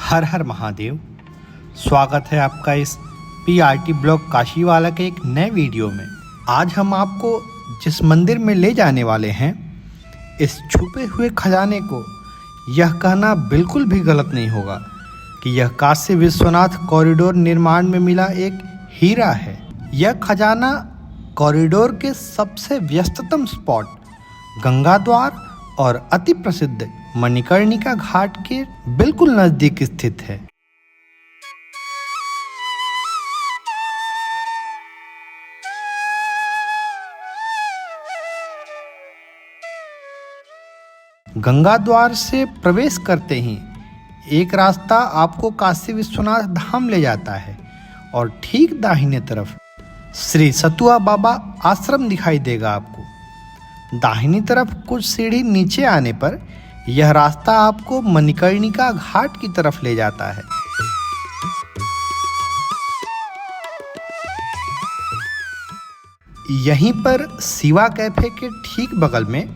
हर हर महादेव। स्वागत है आपका इस PRT ब्लॉग काशीवाला के एक नए वीडियो में। आज हम आपको जिस मंदिर में ले जाने वाले हैं, इस छुपे हुए खजाने को यह कहना बिल्कुल भी गलत नहीं होगा कि यह काशी विश्वनाथ कॉरिडोर निर्माण में मिला एक हीरा है। यह खजाना कॉरिडोर के सबसे व्यस्ततम स्पॉट गंगा द्वार और अति प्रसिद्ध मणिकर्णिका घाट के बिल्कुल नजदीक स्थित है। गंगा द्वार से प्रवेश करते ही एक रास्ता आपको काशी विश्वनाथ धाम ले जाता है और ठीक दाहिने तरफ श्री सतुआ बाबा आश्रम दिखाई देगा आपको। दाहिनी तरफ कुछ सीढ़ी नीचे आने पर यह रास्ता आपको मणिकर्णिका घाट की तरफ ले जाता है। यहीं पर शिवा कैफे के ठीक बगल में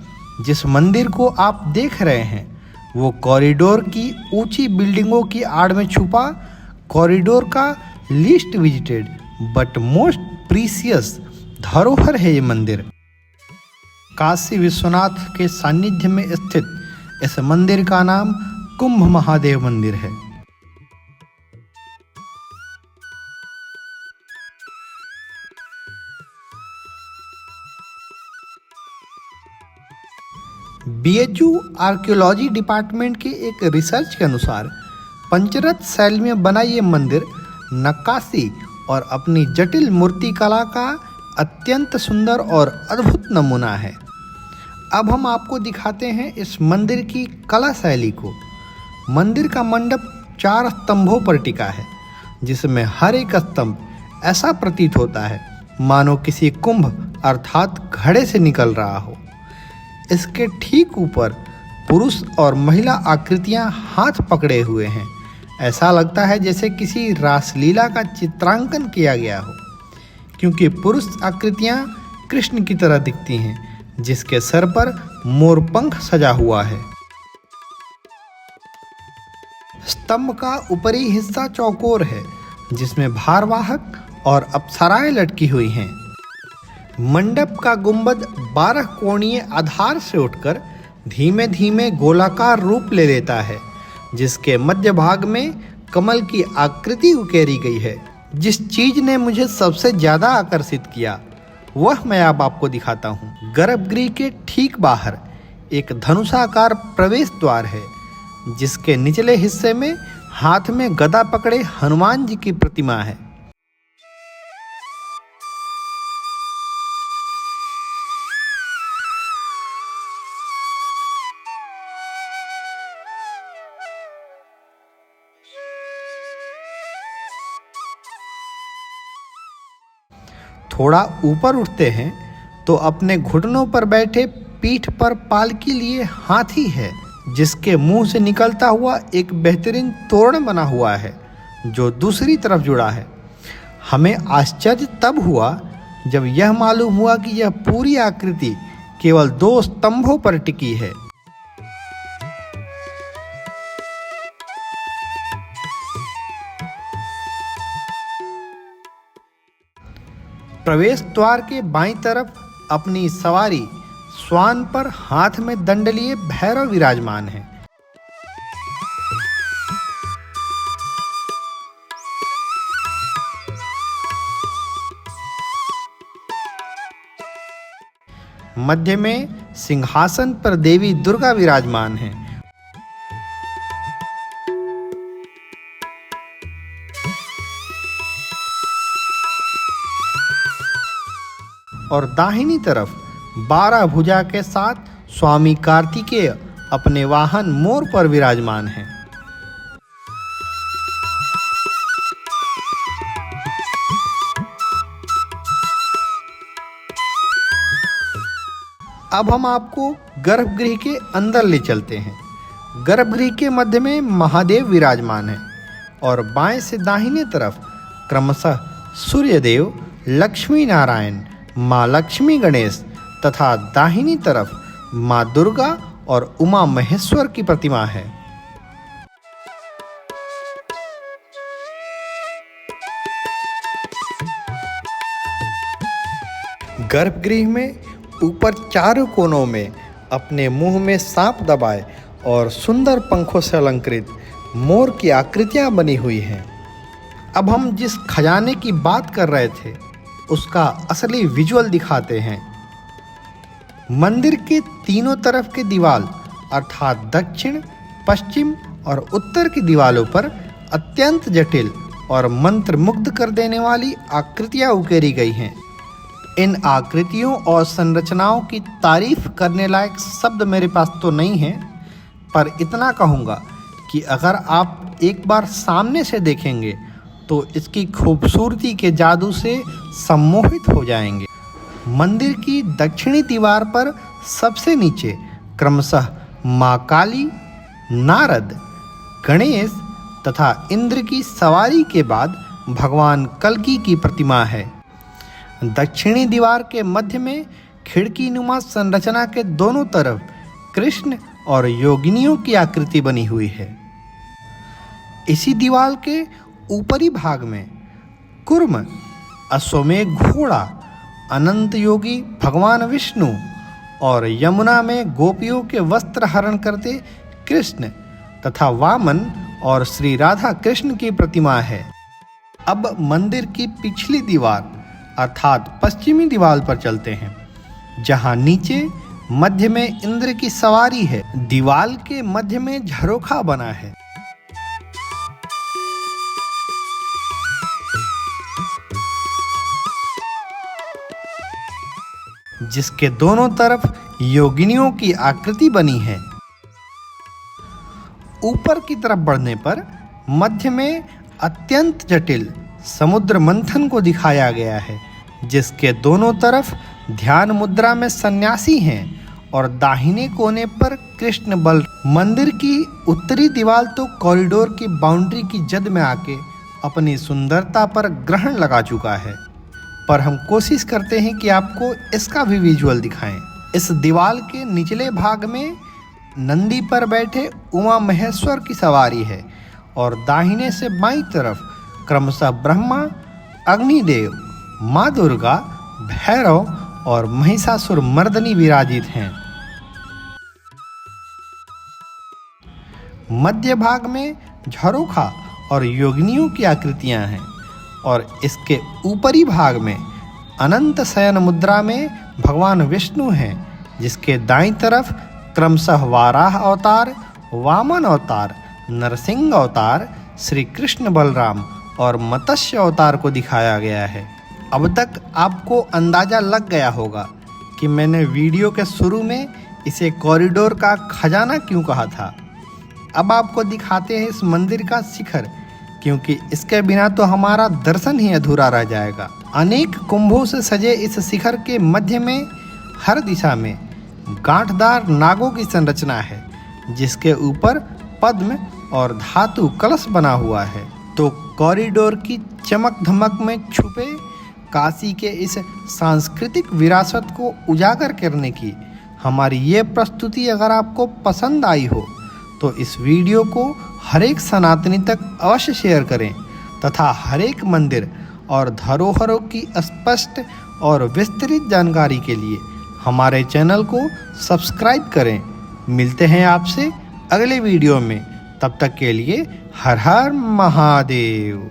जिस मंदिर को आप देख रहे हैं, वो कॉरिडोर की ऊंची बिल्डिंगों की आड़ में छुपा कॉरिडोर का least visited but most precious धरोहर है। ये मंदिर काशी विश्वनाथ के सानिध्य में स्थित इस मंदिर का नाम कुंभ महादेव मंदिर है। BHU आर्कियोलॉजी डिपार्टमेंट के एक रिसर्च के अनुसार पंचरथ शैली में बना ये मंदिर नक्काशी और अपनी जटिल मूर्ति कला का अत्यंत सुंदर और अद्भुत नमूना है। अब हम आपको दिखाते हैं इस मंदिर की कला शैली को। मंदिर का मंडप 4 स्तंभों पर टिका है, जिसमें हर एक स्तंभ ऐसा प्रतीत होता है मानो किसी कुंभ अर्थात घड़े से निकल रहा हो। इसके ठीक ऊपर पुरुष और महिला आकृतियां हाथ पकड़े हुए हैं। ऐसा लगता है जैसे किसी रासलीला का चित्रांकन किया गया हो, क्योंकि पुरुष आकृतियां कृष्ण की तरह दिखती हैं, जिसके सर पर मोरपंख सजा हुआ है। स्तंभ का ऊपरी हिस्सा चौकोर है, जिसमें भारवाहक और अप्सराएं लटकी हुई हैं। मंडप का गुंबद 12 कोणीय आधार से उठकर धीमे धीमे गोलाकार रूप ले लेता है, जिसके मध्य भाग में कमल की आकृति उकेरी गई है। जिस चीज ने मुझे सबसे ज्यादा आकर्षित किया वह मैं अब आपको दिखाता हूँ। गर्भगृह के ठीक बाहर एक धनुषाकार प्रवेश द्वार है, जिसके निचले हिस्से में हाथ में गदा पकड़े हनुमान जी की प्रतिमा है। थोड़ा ऊपर उठते हैं तो अपने घुटनों पर बैठे पीठ पर पालकी लिए हाथी है, जिसके मुंह से निकलता हुआ एक बेहतरीन तोरण बना हुआ है जो दूसरी तरफ जुड़ा है। हमें आश्चर्य तब हुआ जब यह मालूम हुआ कि यह पूरी आकृति केवल 2 स्तंभों पर टिकी है। प्रवेश द्वार के बाईं तरफ अपनी सवारी स्वान पर हाथ में दंड लिए भैरव विराजमान हैं। मध्य में सिंहासन पर देवी दुर्गा विराजमान हैं। और दाहिनी तरफ 12 भुजा के साथ स्वामी कार्तिकेय अपने वाहन मोर पर विराजमान हैं। अब हम आपको गर्भगृह के अंदर ले चलते हैं। गर्भगृह के मध्य में महादेव विराजमान हैं और बाएं से दाहिने तरफ क्रमशः सूर्यदेव, लक्ष्मी नारायण, माँ लक्ष्मी गणेश तथा दाहिनी तरफ माँ दुर्गा और उमा महेश्वर की प्रतिमा है। गर्भगृह में ऊपर चारों कोनों में अपने मुंह में सांप दबाए और सुंदर पंखों से अलंकृत मोर की आकृतियां बनी हुई हैं। अब हम जिस खजाने की बात कर रहे थे उसका असली विजुअल दिखाते हैं। मंदिर के तीनों तरफ के दीवार अर्थात दक्षिण, पश्चिम और उत्तर की दीवारों पर अत्यंत जटिल और मंत्र मुग्ध कर देने वाली आकृतियां उकेरी गई हैं। इन आकृतियों और संरचनाओं की तारीफ करने लायक शब्द मेरे पास तो नहीं है, पर इतना कहूँगा कि अगर आप एक बार सामने से देखेंगे तो इसकी खूबसूरती के जादू से सम्मोहित हो जाएंगे। मंदिर की दक्षिणी दीवार पर सबसे नीचे क्रमशः माँ काली, नारद, गणेश तथा इंद्र की सवारी के बाद भगवान कल्कि की प्रतिमा है। दक्षिणी दीवार के मध्य में खिड़की नुमा संरचना के दोनों तरफ कृष्ण और योगिनियों की आकृति बनी हुई है। इसी दीवार के ऊपरी भाग में कूर्म, अश्वमेघ घोड़ा, अनंत योगी भगवान विष्णु और यमुना में गोपियों के वस्त्र हरण करते कृष्ण तथा वामन और श्री राधा कृष्ण की प्रतिमा है। अब मंदिर की पिछली दीवार अर्थात पश्चिमी दीवार पर चलते हैं, जहां नीचे मध्य में इंद्र की सवारी है। दीवार के मध्य में झरोखा बना है। जिसके दोनों तरफ योगिनियों की आकृति बनी है। ऊपर की तरफ बढ़ने पर मध्य में अत्यंत जटिल समुद्र मंथन को दिखाया गया है, जिसके दोनों तरफ ध्यान मुद्रा में सन्यासी हैं और दाहिने कोने पर कृष्ण बल। मंदिर की उत्तरी दीवार तो कॉरिडोर की बाउंड्री की जद में आके अपनी सुंदरता पर ग्रहण लगा चुका है, पर हम कोशिश करते हैं कि आपको इसका भी विजुअल दिखाएं। इस दीवार के निचले भाग में नंदी पर बैठे उमा महेश्वर की सवारी है और दाहिने से बाईं तरफ क्रमशः ब्रह्मा, अग्निदेव, माँ दुर्गा, भैरव और महिषासुर मर्दनी विराजित हैं। मध्य भाग में झरोखा और योगिनियों की आकृतियां हैं और इसके ऊपरी भाग में अनंत शयन मुद्रा में भगवान विष्णु हैं, जिसके दाईं तरफ क्रमशः वाराह अवतार, वामन अवतार, नरसिंह अवतार, श्री कृष्ण बलराम और मत्स्य अवतार को दिखाया गया है। अब तक आपको अंदाज़ा लग गया होगा कि मैंने वीडियो के शुरू में इसे कॉरिडोर का खजाना क्यों कहा था। अब आपको दिखाते हैं इस मंदिर का शिखर, क्योंकि इसके बिना तो हमारा दर्शन ही अधूरा रह जाएगा। अनेक कुंभों से सजे इस शिखर के मध्य में हर दिशा में गांठदार नागों की संरचना है, जिसके ऊपर पद्म और धातु कलश बना हुआ है। तो कॉरिडोर की चमक धमक में छुपे काशी के इस सांस्कृतिक विरासत को उजागर करने की हमारी ये प्रस्तुति अगर आपको पसंद आई हो तो इस वीडियो को हर एक सनातनी तक अवश्य शेयर करें तथा हर एक मंदिर और धरोहरों की स्पष्ट और विस्तृत जानकारी के लिए हमारे चैनल को सब्सक्राइब करें। मिलते हैं आपसे अगले वीडियो में, तब तक के लिए हर हर महादेव।